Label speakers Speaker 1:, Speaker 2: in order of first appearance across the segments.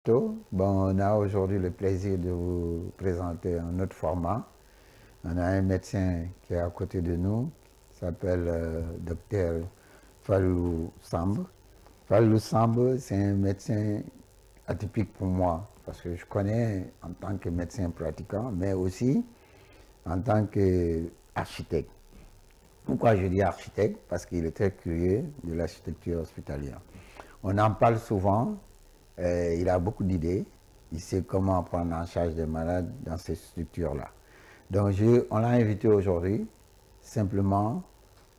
Speaker 1: Bon, on a aujourd'hui le plaisir de vous présenter un autre format. On a un médecin qui est à côté de nous, qui s'appelle Dr Fallou Samb. Fallou Samb, c'est un médecin atypique pour moi, parce que je connais en tant que médecin pratiquant, mais aussi en tant qu'architecte. Pourquoi je dis architecte? Parce qu'il est très curieux de l'architecture hospitalière. On en parle souvent. Il a beaucoup d'idées, il sait comment prendre en charge des malades dans ces structures-là. Donc on l'a invité aujourd'hui simplement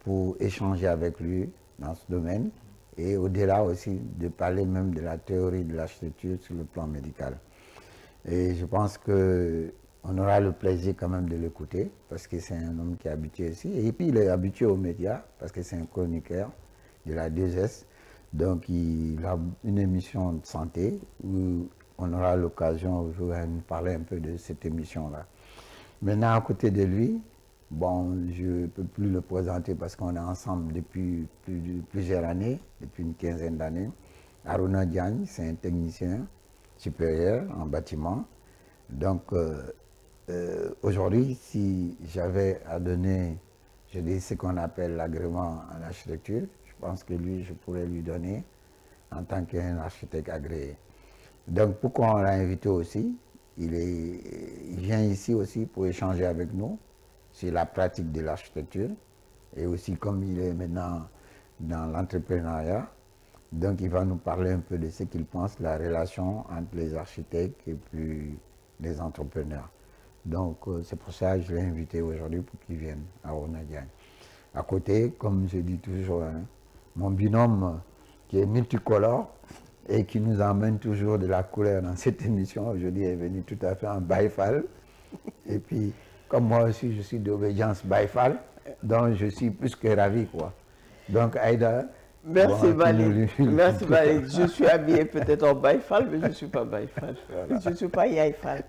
Speaker 1: pour échanger avec lui dans ce domaine et au-delà aussi de parler même de la théorie de l'architecture sur le plan médical. Et je pense qu'on aura le plaisir quand même de l'écouter parce que c'est un homme qui est habitué aussi. Et puis il est habitué aux médias parce que c'est un chroniqueur de la 2S. Donc, il a une émission de santé où on aura l'occasion de nous parler un peu de cette émission-là. Maintenant, à côté de lui, bon, je ne peux plus le présenter parce qu'on est ensemble depuis plusieurs années, depuis une quinzaine d'années. Aruna Diagne, c'est un technicien supérieur en bâtiment. Donc, aujourd'hui, si j'avais à donner, je dis ce qu'on appelle l'agrément en architecture, je pense que lui, je pourrais lui donner en tant qu'un architecte agréé. Donc, pourquoi on l'a invité aussi? Il vient ici aussi pour échanger avec nous sur la pratique de l'architecture et aussi comme il est maintenant dans l'entrepreneuriat, donc il va nous parler un peu de ce qu'il pense, la relation entre les architectes et puis les entrepreneurs. Donc, c'est pour ça que je l'ai invité aujourd'hui pour qu'il vienne à Onadiane. À côté, comme je dis toujours, hein, mon binôme qui est multicolore et qui nous emmène toujours de la couleur dans cette émission, aujourd'hui est venu tout à fait en Baïfal. Et puis, comme moi aussi, je suis d'obédience Baïfal, donc je suis plus que ravi, quoi. Donc, Aïda...
Speaker 2: Merci Malik. Merci Malik. Je suis habillé peut-être en Baïfal, mais je ne suis pas Baïfal. Voilà. Je ne suis pas Yaïfal.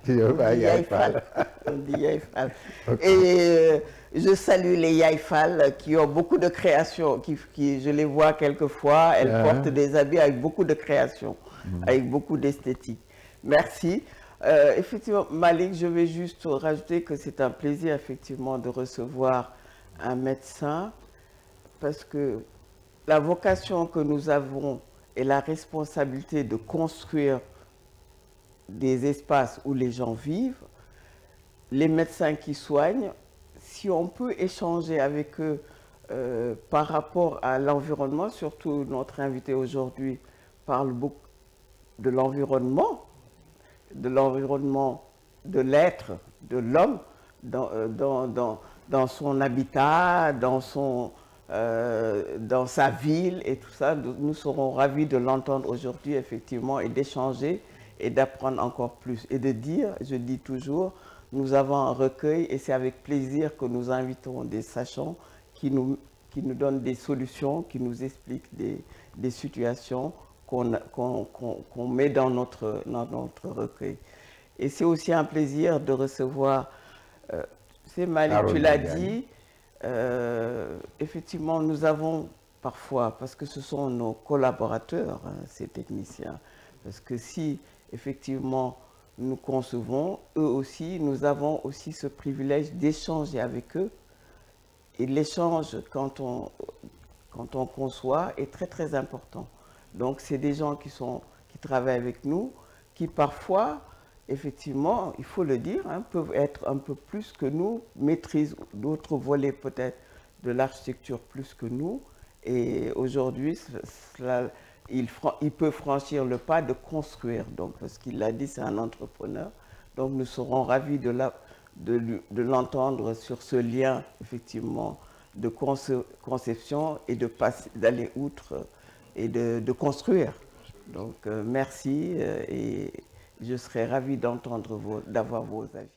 Speaker 2: On dit Yaïfal. Okay. Et je salue les Yaïfal qui ont beaucoup de créations, je les vois quelquefois, elles portent des habits avec beaucoup de créations, avec beaucoup d'esthétique. Merci. Effectivement, Malik, je vais juste rajouter que c'est un plaisir effectivement de recevoir un médecin parce que la vocation que nous avons et la responsabilité de construire des espaces où les gens vivent, les médecins qui soignent, si on peut échanger avec eux par rapport à l'environnement, surtout notre invité aujourd'hui parle beaucoup de l'environnement de l'être, de l'homme, dans son habitat, dans sa ville et tout ça, nous serons ravis de l'entendre aujourd'hui effectivement et d'échanger et d'apprendre encore plus et de dire, je dis toujours, nous avons un recueil et c'est avec plaisir que nous invitons des sachants qui nous donnent des solutions, qui nous expliquent des situations qu'on met dans notre recueil. Et c'est aussi un plaisir de recevoir, c'est Malik, tu l'as dit, effectivement, nous avons parfois, parce que ce sont nos collaborateurs, hein, ces techniciens, parce que si effectivement nous concevons, eux aussi, nous avons aussi ce privilège d'échanger avec eux. Et l'échange, quand on conçoit, est très très important. Donc, c'est des gens qui travaillent avec nous, qui parfois, effectivement, il faut le dire, hein, peuvent être un peu plus que nous, maîtrisent d'autres volets peut-être de l'architecture plus que nous. Et aujourd'hui, il peut franchir le pas de construire. Donc, parce qu'il l'a dit, c'est un entrepreneur. Donc, nous serons ravis de l'entendre sur ce lien, effectivement, de conception et d'aller outre et de construire. Donc, merci et je serai ravi d'avoir vos avis.